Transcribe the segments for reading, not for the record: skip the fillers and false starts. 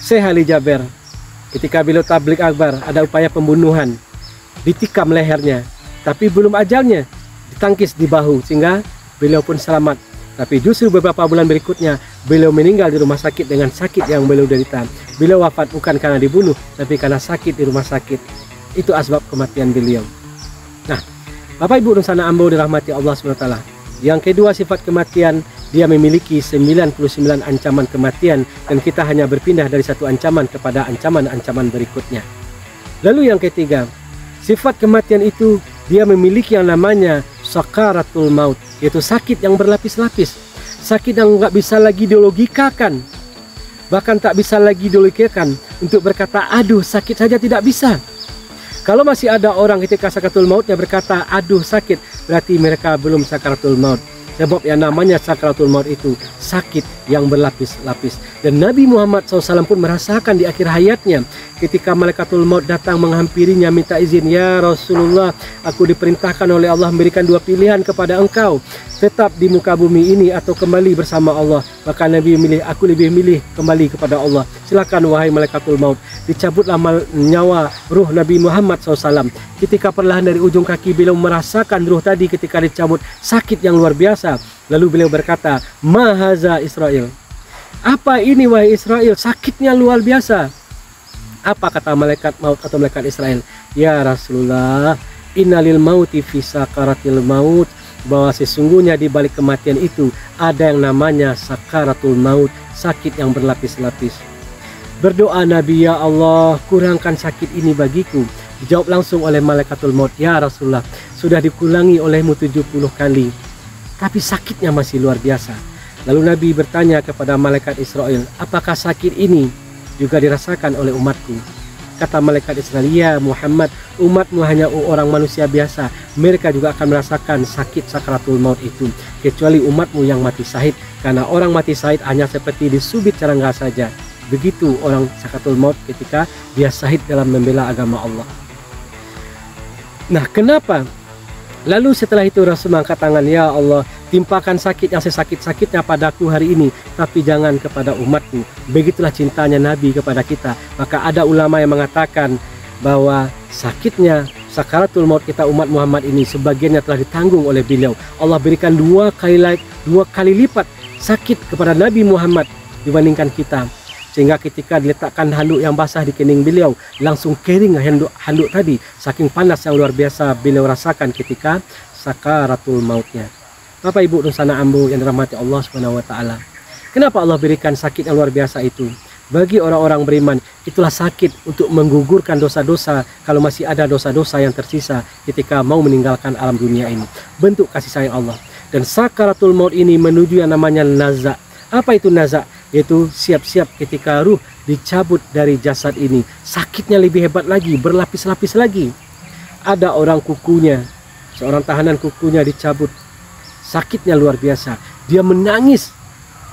Syekh Ali Jaber ketika beliau tabligh akbar ada upaya pembunuhan, ditikam lehernya, tapi belum ajalnya, ditangkis di bahu sehingga beliau pun selamat. Tapi justru beberapa bulan berikutnya beliau meninggal di rumah sakit dengan sakit yang beliau derita. Beliau wafat bukan karena dibunuh, tapi karena sakit di rumah sakit. Itu asbab kematian beliau. Nah, Bapak Ibu Nusana Ambo dirahmati Allah SWT. Yang kedua, sifat kematian, dia memiliki 99 ancaman kematian, dan kita hanya berpindah dari satu ancaman kepada ancaman-ancaman berikutnya. Lalu yang ketiga, sifat kematian itu dia memiliki yang namanya sakaratul maut, yaitu sakit yang berlapis-lapis, sakit yang nggak bisa lagi dilogikakan, bahkan tak bisa lagi dilogikakan untuk berkata aduh sakit saja tidak bisa. Kalau masih ada orang ketika sakaratul mautnya berkata aduh sakit, berarti mereka belum sakaratul maut. Sebab yang namanya sakaratul maut itu sakit yang berlapis-lapis. Dan Nabi Muhammad SAW pun merasakan di akhir hayatnya ketika malaikatul maut datang menghampirinya minta izin, ya Rasulullah, aku diperintahkan oleh Allah memberikan dua pilihan kepada engkau, tetap di muka bumi ini atau kembali bersama Allah. Maka Nabi memilih, aku lebih milih kembali kepada Allah. Silakan wahai malaikatul maut. Dicabutlah nyawa ruh Nabi Muhammad SAW. Ketika perlahan dari ujung kaki beliau merasakan ruh tadi ketika dicabut, sakit yang luar biasa. Lalu beliau berkata, Mahaza Israel, apa ini wahai Israel, sakitnya luar biasa. Apa kata malaikat maut atau malaikat Israel? Ya Rasulullah, innalil mauti fi sakaratil maut, bahwa sesungguhnya di balik kematian itu ada yang namanya sakaratul maut, sakit yang berlapis-lapis. Berdoa Nabi, ya Allah, kurangkan sakit ini bagiku. Dijawab langsung oleh malaikatul maut, ya Rasulullah, sudah dikurangi olehmu 70 kali, tapi sakitnya masih luar biasa. Lalu Nabi bertanya kepada malaikat Israel, apakah sakit ini juga dirasakan oleh umatku? Kata malaikat Israel, ya Muhammad, umatmu hanya orang manusia biasa, mereka juga akan merasakan sakit sakaratul maut itu, kecuali umatmu yang mati syahid, karena orang mati syahid hanya seperti disubit serangga saja. Begitu orang sakaratul maut ketika dia syahid dalam membela agama Allah. Nah, kenapa? Lalu setelah itu Rasul mengangkat tangan, ya Allah, timpakan sakit yang sesakit-sakitnya padaku hari ini, tapi jangan kepada umatku. Begitulah cintanya Nabi kepada kita. Maka ada ulama yang mengatakan bahwa sakitnya sakaratul maut kita umat Muhammad ini sebagiannya telah ditanggung oleh beliau. Allah berikan dua kali lipat sakit kepada Nabi Muhammad dibandingkan kita. Sehingga ketika diletakkan handuk yang basah di kening beliau, langsung kering handuk tadi, saking panas yang luar biasa beliau rasakan ketika sakaratul mautnya. Bapak Ibu Nusana Ambo yang dirahmati Allah SWT. Kenapa Allah berikan sakit yang luar biasa itu? Bagi orang-orang beriman, itulah sakit untuk menggugurkan dosa-dosa kalau masih ada dosa-dosa yang tersisa ketika mau meninggalkan alam dunia ini. Bentuk kasih sayang Allah. Dan sakaratul maut ini menuju yang namanya naza. Apa itu naza? Yaitu siap-siap ketika ruh dicabut dari jasad ini. Sakitnya lebih hebat lagi, berlapis-lapis lagi. Ada orang kukunya, seorang tahanan kukunya dicabut. Sakitnya luar biasa. Dia menangis,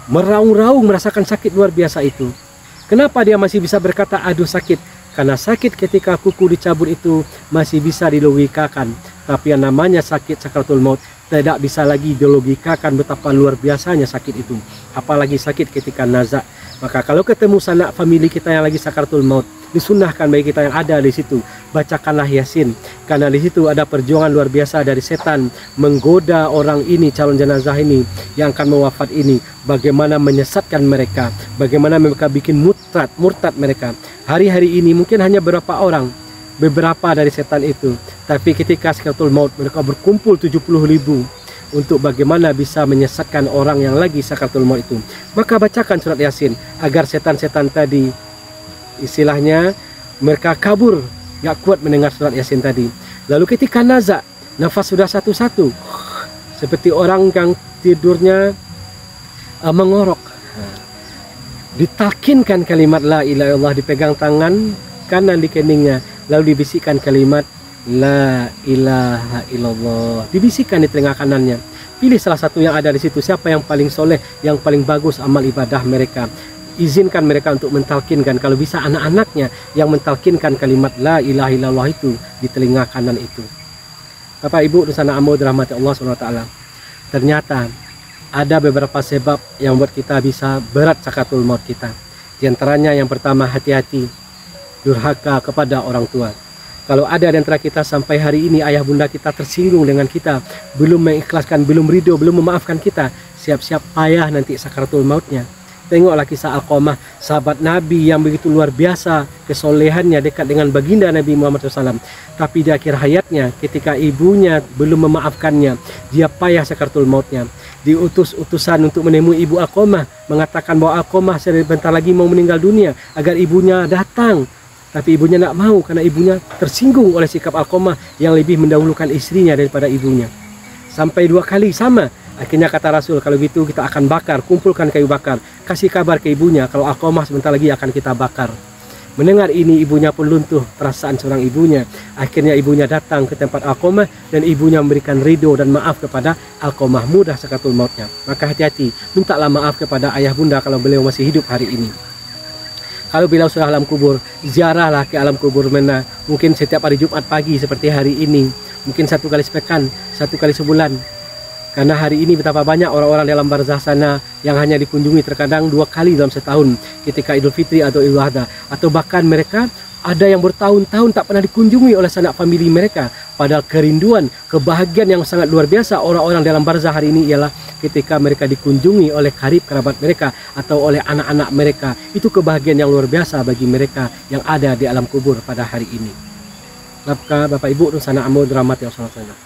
meraung-raung merasakan sakit luar biasa itu. Kenapa dia masih bisa berkata aduh sakit? Karena sakit ketika kuku dicabut itu masih bisa dilogikakan. Tapi yang namanya sakit sakaratul maut tidak bisa lagi dilogikakan betapa luar biasanya sakit itu. Apalagi sakit ketika nazak. Maka kalau ketemu sanak famili kita yang lagi sakaratul maut, disunahkan bagi kita yang ada di situ, bacakanlah Yasin. Karena di situ ada perjuangan luar biasa dari setan menggoda orang ini, calon jenazah ini yang akan mewafat ini. Bagaimana menyesatkan mereka, bagaimana mereka bikin murtad mereka. Hari-hari ini mungkin hanya beberapa dari setan itu, tapi ketika sakaratul maut mereka berkumpul 70.000 untuk bagaimana bisa menyesatkan orang yang lagi sakaratul maut itu. Maka bacakan surat Yasin agar setan-setan tadi istilahnya mereka kabur, gak kuat mendengar surat Yasin tadi. Lalu ketika nazak, nafas sudah satu-satu seperti orang yang tidurnya mengorok, ditalkinkan kalimat la ilaha illallah, dipegang tangan kanan di keningnya, lalu dibisikkan kalimat la ilaha illallah, dibisikkan di telinga kanannya. Pilih salah satu yang ada di situ, siapa yang paling soleh, yang paling bagus amal ibadah mereka, izinkan mereka untuk mentalkinkan. Kalau bisa anak-anaknya yang mentalkinkan kalimat la ilaha illallah itu di telinga kanan itu. Bapak Ibu Nusana Ambo dirahmati Allah SWT. Ternyata ada beberapa sebab yang membuat kita bisa berat sakaratul maut kita. Di antaranya yang pertama, hati-hati durhaka kepada orang tua. Kalau ada di antara kita sampai hari ini ayah bunda kita tersinggung dengan kita, belum mengikhlaskan, belum ridho, belum memaafkan kita, siap-siap payah nanti sakaratul mautnya. Tengoklah kisah Alqamah, sahabat Nabi yang begitu luar biasa kesolehannya dekat dengan baginda Nabi Muhammad SAW. Tapi di akhir hayatnya ketika ibunya belum memaafkannya, dia payah sakaratul mautnya. Diutus utusan untuk menemui ibu Alqamah, mengatakan bahwa Alqamah sebentar lagi mau meninggal dunia agar ibunya datang. Tapi ibunya tidak mau karena ibunya tersinggung oleh sikap Alqamah yang lebih mendahulukan istrinya daripada ibunya. Sampai 2 kali sama. Akhirnya kata Rasul, kalau gitu kita akan bakar, kumpulkan kayu bakar, kasih kabar ke ibunya kalau Alqamah sebentar lagi akan kita bakar. Mendengar ini ibunya pun luntuh perasaan seorang ibunya. Akhirnya ibunya datang ke tempat Alqamah dan ibunya memberikan ridho dan maaf kepada Alqamah, mudah sakaratul mautnya. Maka hati-hati, mintalah maaf kepada ayah bunda kalau beliau masih hidup hari ini. Kalau beliau sudah alam kubur, ziarahlah ke alam kubur mana. Mungkin setiap hari Jumat pagi seperti hari ini. Mungkin 1 kali sepekan, 1 kali sebulan. Karena hari ini betapa banyak orang-orang dalam barzah sana yang hanya dikunjungi terkadang 2 kali dalam setahun. Ketika Idul Fitri atau Idul Adha. Atau bahkan mereka ada yang bertahun-tahun tak pernah dikunjungi oleh sanak famili mereka. Padahal kerinduan, kebahagiaan yang sangat luar biasa orang-orang dalam barzah hari ini ialah ketika mereka dikunjungi oleh karib kerabat mereka atau oleh anak-anak mereka. Itu kebahagiaan yang luar biasa bagi mereka yang ada di alam kubur pada hari ini. Maka Bapak Ibu dan sanak amul rahmati Allah,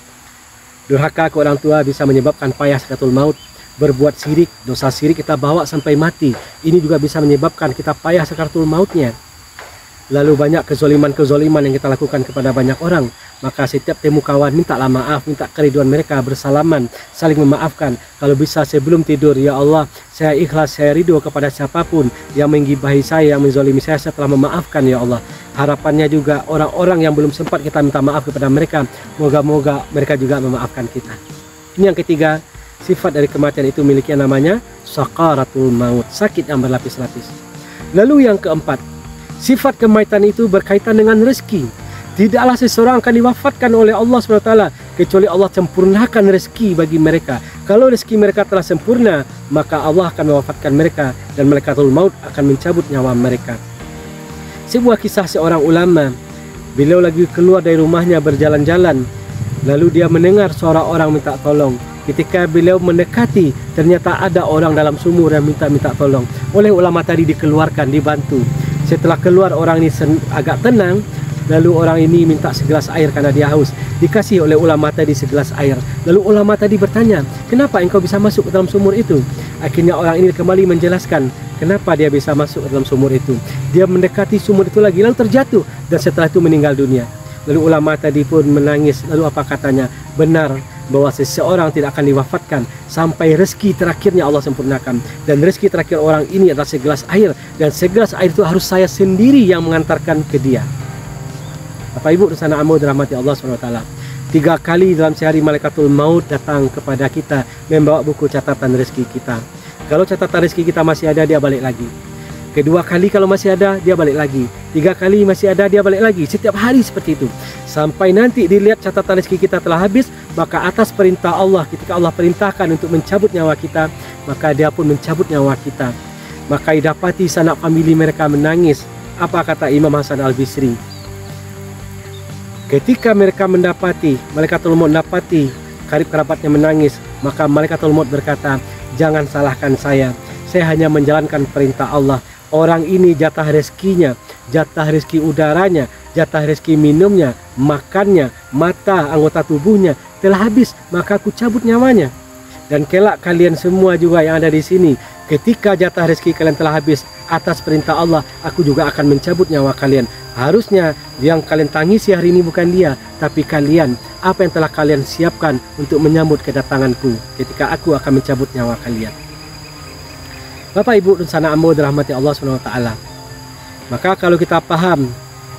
durhaka ke orang tua bisa menyebabkan payah sakaratul maut. Berbuat syirik, dosa syirik kita bawa sampai mati. Ini juga bisa menyebabkan kita payah sakaratul mautnya. Lalu banyak kezoliman-kezoliman yang kita lakukan kepada banyak orang. Maka setiap temu kawan mintalah maaf, minta keriduan mereka, bersalaman, saling memaafkan. Kalau bisa sebelum tidur, ya Allah, saya ikhlas, saya ridho kepada siapapun yang menggibahi saya, yang menzolimi saya telah memaafkan ya Allah. Harapannya juga orang-orang yang belum sempat kita minta maaf kepada mereka, moga-moga mereka juga memaafkan kita. Ini yang ketiga, sifat dari kematian itu miliknya namanya sakaratul maut, sakit yang berlapis-lapis. Lalu yang keempat, sifat kematian itu berkaitan dengan rezeki. Tidaklah seseorang akan diwafatkan oleh Allah SWT kecuali Allah sempurnakan rezeki bagi mereka. Kalau rezeki mereka telah sempurna, maka Allah akan mewafatkan mereka dan malaikatul maut akan mencabut nyawa mereka. Sebuah kisah seorang ulama, beliau lagi keluar dari rumahnya berjalan-jalan, lalu dia mendengar suara orang minta tolong. Ketika beliau mendekati, ternyata ada orang dalam sumur yang minta tolong. Oleh ulama tadi dikeluarkan, dibantu. Setelah keluar orang ini agak tenang. Lalu orang ini minta segelas air karena dia haus. Dikasih oleh ulama tadi segelas air. Lalu ulama tadi bertanya, kenapa engkau bisa masuk ke dalam sumur itu? Akhirnya orang ini kembali menjelaskan kenapa dia bisa masuk ke dalam sumur itu. Dia mendekati sumur itu lagi, lalu terjatuh. Dan setelah itu meninggal dunia. Lalu ulama tadi pun menangis. Lalu apa katanya? Benar bahwa seseorang tidak akan diwafatkan sampai rezeki terakhirnya Allah sempurnakan. Dan rezeki terakhir orang ini adalah segelas air. Dan segelas air itu harus saya sendiri yang mengantarkan ke dia. Bapak Ibu dan sanak amul dirahmati Allah SWT. 3 kali dalam sehari malaikatul maut datang kepada kita membawa buku catatan rezeki kita. Kalau catatan rezeki kita masih ada, dia balik lagi. Kedua kali kalau masih ada, dia balik lagi. 3 kali masih ada, dia balik lagi. Setiap hari seperti itu. Sampai nanti dilihat catatan rezeki kita telah habis, maka atas perintah Allah, ketika Allah perintahkan untuk mencabut nyawa kita, maka dia pun mencabut nyawa kita. Maka didapati sanak famili mereka menangis. Apa kata Imam Hasan Al-Bisri? Ketika mereka mendapati, malaikatul maut mendapati karib kerabatnya menangis, maka malaikatul maut berkata, jangan salahkan saya hanya menjalankan perintah Allah. Orang ini jatah rezekinya, jatah rezeki udaranya, jatah rezeki minumnya, makannya, mata, anggota tubuhnya telah habis, maka aku cabut nyawanya. Dan kelak kalian semua juga yang ada di sini, ketika jatah rezeki kalian telah habis atas perintah Allah, aku juga akan mencabut nyawa kalian. Harusnya yang kalian tangisi hari ini bukan dia, tapi kalian. Apa yang telah kalian siapkan untuk menyambut kedatanganku ketika aku akan mencabut nyawa kalian. Bapak Ibu dan sanak amul dirahmati Allah SWT. Maka kalau kita paham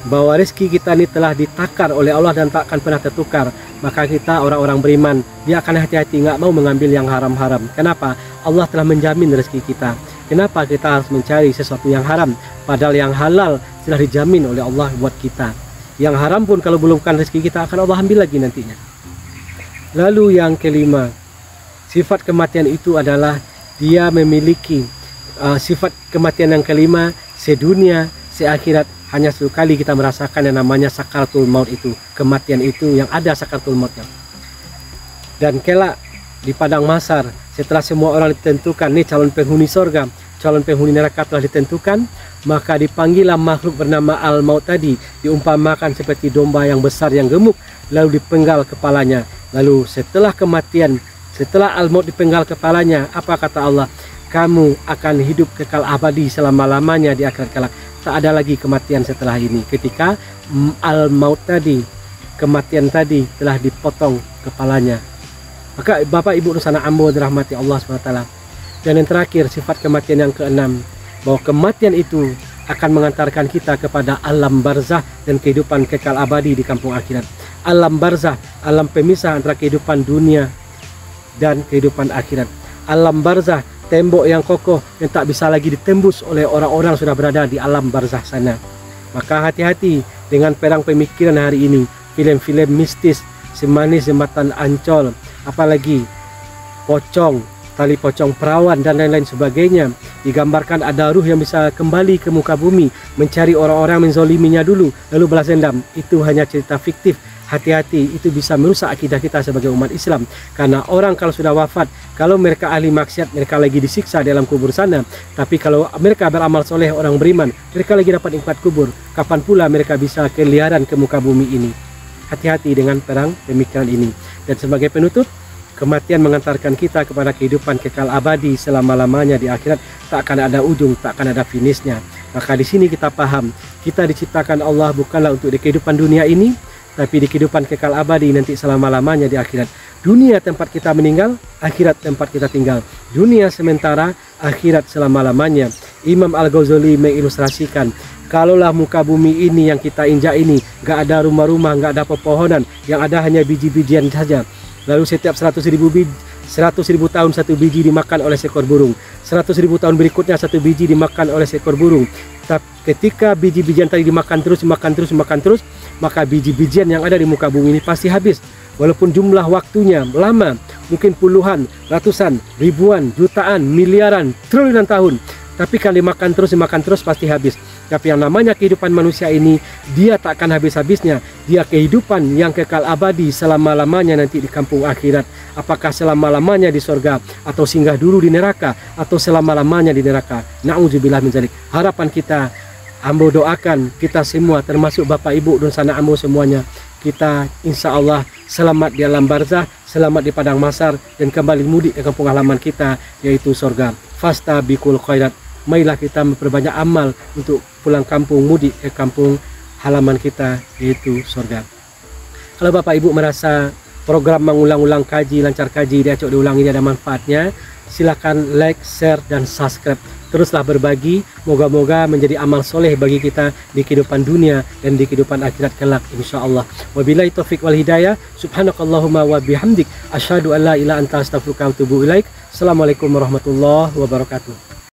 bahwa rezeki kita ini telah ditakar oleh Allah dan tak akan pernah tertukar, maka kita orang-orang beriman, dia akan hati-hati, nggak mau mengambil yang haram-haram. Kenapa? Allah telah menjamin rezeki kita. Kenapa kita harus mencari sesuatu yang haram, padahal yang halal sudah dijamin oleh Allah buat kita. Yang haram pun kalau belum bukan rezeki kita, akan Allah ambil lagi nantinya. Lalu yang kelima, sifat kematian itu adalah dia memiliki sifat kematian yang kelima, sedunia, seakhirat, hanya satu kali kita merasakan yang namanya sakaratul maut itu, kematian itu yang ada sakaratul mautnya. Dan kelak di padang mahsyar, setelah semua orang ditentukan, nih calon penghuni sorga, calon penghuni neraka telah ditentukan, maka dipanggillah makhluk bernama al-maut tadi, diumpamakan seperti domba yang besar yang gemuk, lalu dipenggal kepalanya. Lalu setelah kematian, setelah al-maut dipenggal kepalanya, apa kata Allah? Kamu akan hidup kekal abadi selama-lamanya di akhirat kelak. Tak ada lagi kematian setelah ini. Ketika al-maut tadi, kematian tadi telah dipotong kepalanya. Maka Bapak Ibu Nusana Ambo dirahmati Allah SWT. Dan yang terakhir, sifat kematian yang keenam, bahwa kematian itu akan mengantarkan kita kepada alam barzah dan kehidupan kekal abadi di kampung akhirat. Alam barzah, alam pemisah antara kehidupan dunia dan kehidupan akhirat. Alam barzah, tembok yang kokoh yang tak bisa lagi ditembus oleh orang-orang sudah berada di alam barzah sana. Maka hati-hati dengan perang pemikiran hari ini, film-film mistis, Semanis Jembatan Ancol, apalagi pocong, tali pocong perawan dan lain-lain sebagainya. Digambarkan ada ruh yang bisa kembali ke muka bumi, mencari orang-orang menzoliminya dulu, lalu balas dendam. Itu hanya cerita fiktif. Hati-hati, itu bisa merusak akidah kita sebagai umat Islam. Karena orang kalau sudah wafat, kalau mereka ahli maksiat, mereka lagi disiksa dalam kubur sana. Tapi kalau mereka beramal soleh, orang beriman, mereka lagi dapat nikmat kubur. Kapan pula mereka bisa keliaran ke muka bumi ini? Hati-hati dengan perang pemikiran ini. Dan sebagai penutup, kematian mengantarkan kita kepada kehidupan kekal abadi selama-lamanya di akhirat. Tak akan ada ujung, tak akan ada finishnya. Maka di sini kita paham, kita diciptakan Allah bukanlah untuk di kehidupan dunia ini, tapi di kehidupan kekal abadi nanti selama-lamanya di akhirat. Dunia tempat kita meninggal, akhirat tempat kita tinggal. Dunia sementara, akhirat selama-lamanya. Imam Al-Ghazali mengilustrasikan, kalaulah muka bumi ini yang kita injak ini, gak ada rumah-rumah, gak ada pepohonan, yang ada hanya biji-bijian saja. Lalu setiap 100.000 tahun satu biji dimakan oleh seekor burung. 100.000 tahun berikutnya satu biji dimakan oleh seekor burung. Tapi ketika biji-bijian tadi dimakan terus, maka biji-bijian yang ada di muka bumi ini pasti habis. Walaupun jumlah waktunya lama, mungkin puluhan, ratusan, ribuan, jutaan, miliaran, triliunan tahun. Tapi kalau dimakan terus pasti habis. Tapi yang namanya kehidupan manusia ini, dia tak akan habis-habisnya. Dia kehidupan yang kekal abadi selama-lamanya nanti di kampung akhirat. Apakah selama-lamanya di sorga, atau singgah dulu di neraka, atau selama-lamanya di neraka. Na'udzubillah min dzalik. Harapan kita, Ambo doakan kita semua, termasuk Bapak Ibu dan sanak Ambo semuanya, kita insya Allah selamat di alam barzah, selamat di padang mahsyar, dan kembali mudik ke kampung halaman kita, yaitu sorga. Fastabiqul khairat. Marilah kita memperbanyak amal untuk pulang kampung, mudik ke kampung halaman kita, yaitu sorga. Kalau Bapak Ibu merasa program mengulang-ulang kaji, lancar kaji, diacok diulang ini ada manfaatnya, silakan like, share, dan subscribe. Teruslah berbagi, moga-moga menjadi amal soleh bagi kita di kehidupan dunia dan di kehidupan akhirat kelak insyaallah. Wabillahi taufik wal hidayah. Subhanakallahumma wa bihamdik, asyhadu an la ilaha illa anta astaghfiruka wa atubu ilaik. Assalamualaikum warahmatullahi wabarakatuh.